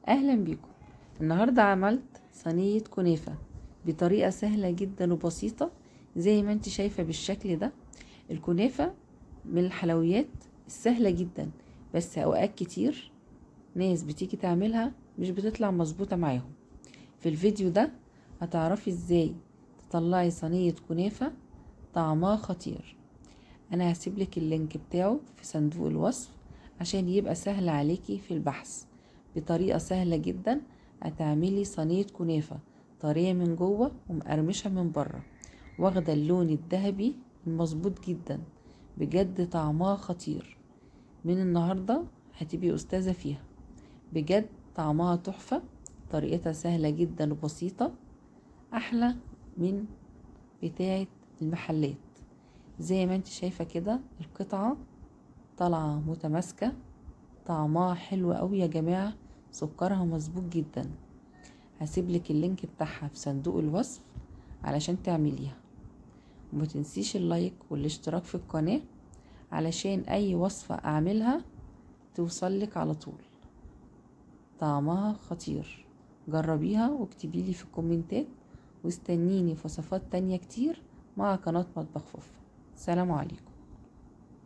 اهلا بيكم. النهارده عملت صينيه كنافه بطريقه سهله جدا وبسيطه زي ما انت شايفه بالشكل ده. الكنافه من الحلويات السهله جدا، بس اوقات كتير ناس بتيجي تعملها مش بتطلع مظبوطه معاهم. في الفيديو ده هتعرفي ازاي تطلعي صينيه كنافه طعمها خطير. انا هسيبلك اللينك بتاعه في صندوق الوصف عشان يبقى سهل عليكي في البحث. بطريقة سهلة جدا هتعملي صينية كنافة طرية من جوه ومقرمشة من بره، واخدة اللون الذهبي المظبوط جدا. بجد طعمها خطير. من النهاردة هتبقي أستاذة فيها. بجد طعمها تحفة، طريقتها سهلة جدا وبسيطة، أحلى من بتاعة المحلات. زي ما انت شايفة كده القطعة طالعة متماسكة، طعمها حلو قوي يا جماعة، سكرها مظبوط جدا. هسيبلك اللينك بتاعها في صندوق الوصف علشان تعمليها. وما تنسيش اللايك والاشتراك في القناة علشان اي وصفة اعملها توصلك على طول. طعمها خطير، جربيها واكتبيلي في الكومنتات، واستنيني في وصفات تانية كتير مع قناة مطبخ فوفا. سلام عليكم.